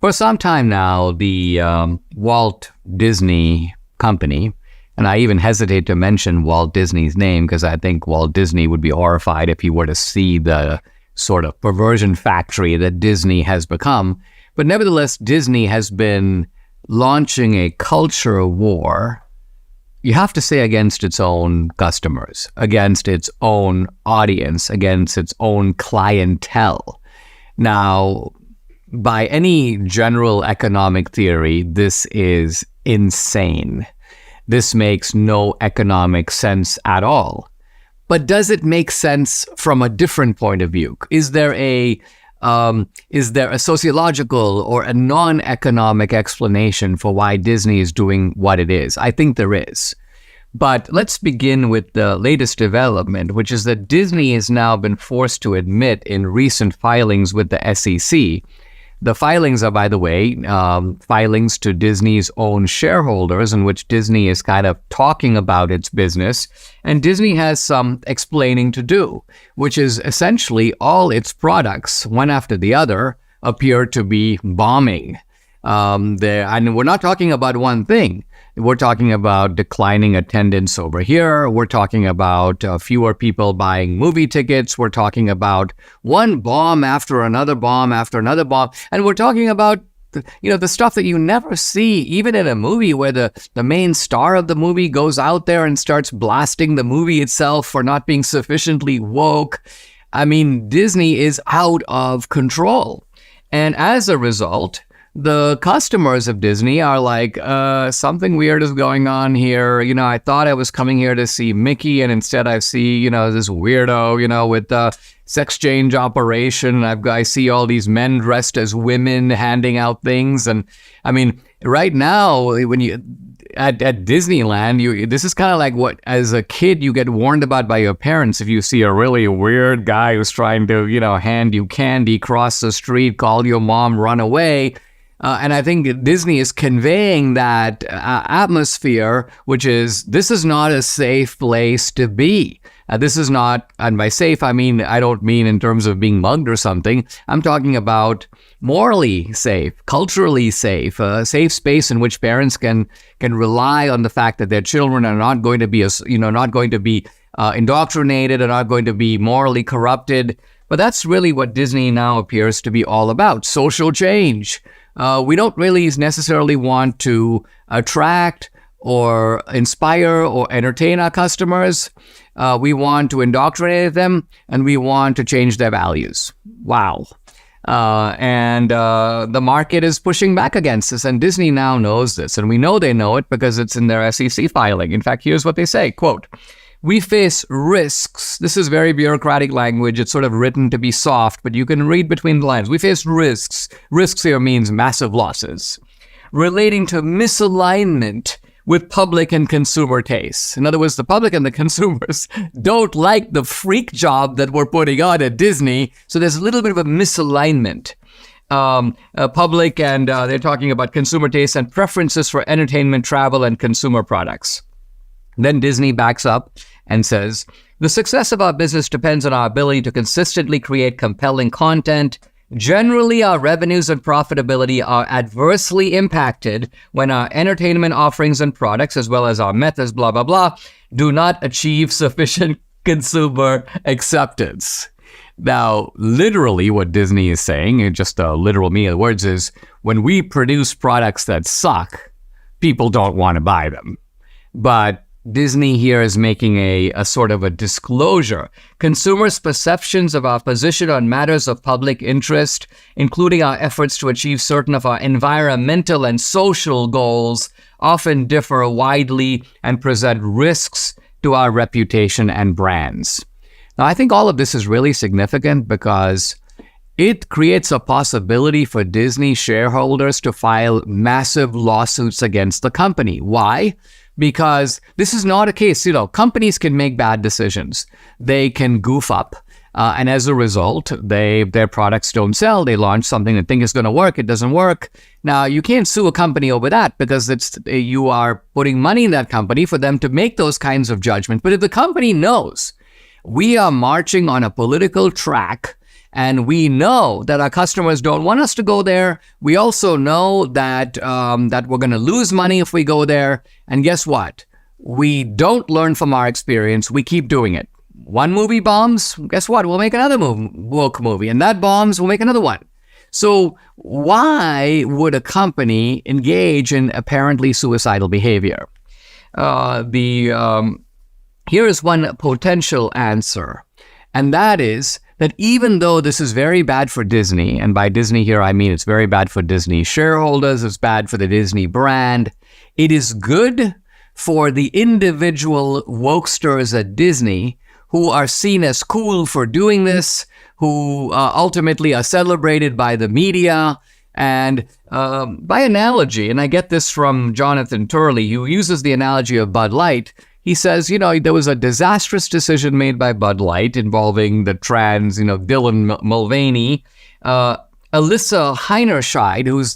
For some time now, the Walt Disney Company, and I even hesitate to mention Walt Disney's name because I think Walt Disney would be horrified if he were to see the sort of perversion factory that Disney has become. But nevertheless, Disney has been launching a culture war, you have to say, against its own customers, against its own audience, against its own clientele. Now, by any general economic theory, this is insane. This makes no economic sense at all. But does it make sense from a different point of view? Is there a sociological or a non-economic explanation for why Disney is doing what it is? I think there is. But let's begin with the latest development, which is that Disney has now been forced to admit in recent filings with the SEC. The filings are, by the way, filings to Disney's own shareholders in which Disney is kind of talking about its business. And Disney has some explaining to do, which is essentially all its products, one after the other, appear to be bombing. And we're not talking about one thing. We're talking about declining attendance over here. We're talking about fewer people buying movie tickets. We're talking about one bomb after another bomb after another bomb. And we're talking about, the stuff that you never see, even in a movie where the main star of the movie goes out there and starts blasting the movie itself for not being sufficiently woke. I mean, Disney is out of control. And as a result, the customers of Disney are like, something weird is going on here. I thought I was coming here to see Mickey, and instead I see, this weirdo, with the sex change operation. I see all these men dressed as women handing out things. And I mean, right now, when you at Disneyland, this is kind of like what, as a kid, you get warned about by your parents if you see a really weird guy who's trying to, hand you candy, cross the street, call your mom, run away. And I think Disney is conveying that atmosphere, which is, this is not a safe place to be. This is not, and by safe, I don't mean in terms of being mugged or something. I'm talking about morally safe, culturally safe, a safe space in which parents can rely on the fact that their children are not going to be, indoctrinated, and not going to be morally corrupted. But that's really what Disney now appears to be all about: social change. We don't really necessarily want to attract or inspire or entertain our customers. We want to indoctrinate them, and we want to change their values. Wow. And the market is pushing back against this, and Disney now knows this, and we know they know it because it's in their SEC filing. In fact, here's what they say, quote, "We face risks." This is very bureaucratic language. It's sort of written to be soft, but you can read between the lines. "We face risks." Risks here means massive losses relating to misalignment with public and consumer tastes. In other words, the public and the consumers don't like the freak job that we're putting on at Disney. So there's a little bit of a misalignment. Public and they're talking about consumer tastes and preferences for entertainment, travel, and consumer products. Then Disney backs up and says, "The success of our business depends on our ability to consistently create compelling content. Generally, our revenues and profitability are adversely impacted when our entertainment offerings and products, as well as our methods, blah, blah, blah, do not achieve sufficient consumer acceptance." Now, literally what Disney is saying, in just a literal meaning of the words, is when we produce products that suck, people don't want to buy them. But Disney here is making a sort of a disclosure. Consumers' perceptions of our position on matters of public interest, including our efforts to achieve certain of our environmental and social goals, often differ widely and present risks to our reputation and brands. Now, I think all of this is really significant because it creates a possibility for Disney shareholders to file massive lawsuits against the company. Why? Because this is not a case, companies can make bad decisions. They can goof up. And as a result, their products don't sell. They launch something they think is going to work. It doesn't work. Now, you can't sue a company over that because you are putting money in that company for them to make those kinds of judgments. But if the company knows we are marching on a political track And we know that our customers don't want us to go there. We also know that that we're going to lose money if we go there. And guess what? We don't learn from our experience. We keep doing it. One movie bombs, guess what? We'll make another woke movie. And that bombs, we'll make another one. So why would a company engage in apparently suicidal behavior? Here is one potential answer. And that is that even though this is very bad for Disney, and by Disney here I mean it's very bad for Disney shareholders, it's bad for the Disney brand, it is good for the individual wokesters at Disney who are seen as cool for doing this, who ultimately are celebrated by the media. And by analogy, and I get this from Jonathan Turley, who uses the analogy of Bud Light. He says, there was a disastrous decision made by Bud Light involving the trans, Dylan Mulvaney. Alyssa Heinerscheid, who's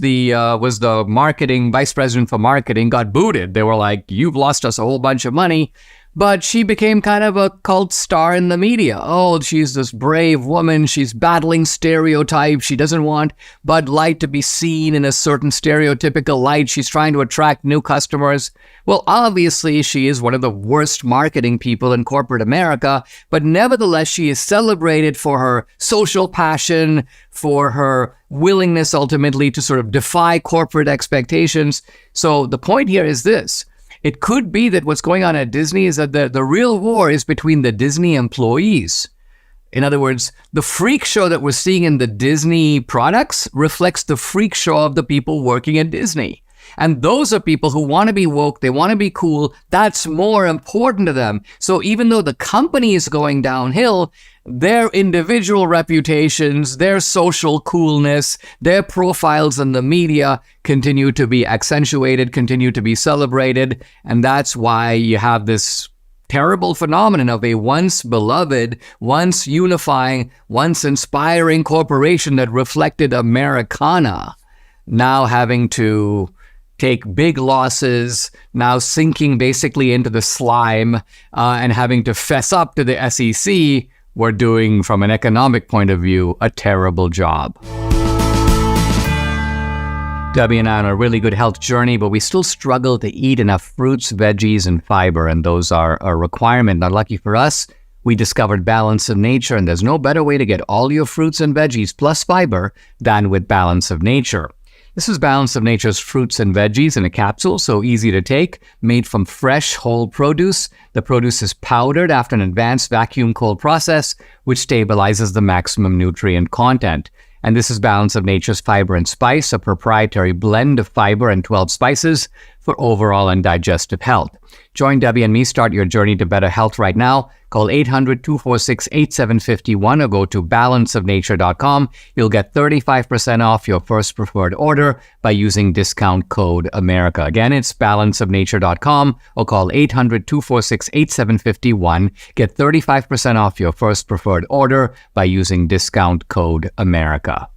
was the marketing vice president for marketing, got booted. They were like, "You've lost us a whole bunch of money." But she became kind of a cult star in the media. Oh, she's this brave woman. She's battling stereotypes. She doesn't want Bud Light to be seen in a certain stereotypical light. She's trying to attract new customers. Well, obviously, she is one of the worst marketing people in corporate America, but nevertheless, she is celebrated for her social passion, for her willingness ultimately to sort of defy corporate expectations. So the point here is this. It could be that what's going on at Disney is that the real war is between the Disney employees. In other words, the freak show that we're seeing in the Disney products reflects the freak show of the people working at Disney. And those are people who want to be woke, they want to be cool. That's more important to them. So even though the company is going downhill, their individual reputations, their social coolness, their profiles in the media continue to be accentuated, continue to be celebrated. And that's why you have this terrible phenomenon of a once beloved, once unifying, once inspiring corporation that reflected Americana now having to take big losses, now sinking basically into the slime and having to fess up to the SEC. We're doing, from an economic point of view, a terrible job. Debbie and I are on a really good health journey, but we still struggle to eat enough fruits, veggies, and fiber, and those are a requirement. Now, lucky for us, we discovered Balance of Nature, and there's no better way to get all your fruits and veggies plus fiber than with Balance of Nature. This is Balance of Nature's fruits and veggies in a capsule, so easy to take, made from fresh, whole produce. The produce is powdered after an advanced vacuum cold process, which stabilizes the maximum nutrient content. And this is Balance of Nature's Fiber and Spice, a proprietary blend of fiber and 12 spices for overall and digestive health. Join Debbie and me, start your journey to better health right now. Call 800-246-8751 or go to balanceofnature.com. You'll get 35% off your first preferred order by using discount code America. Again, it's balanceofnature.com or call 800-246-8751. Get 35% off your first preferred order by using discount code America.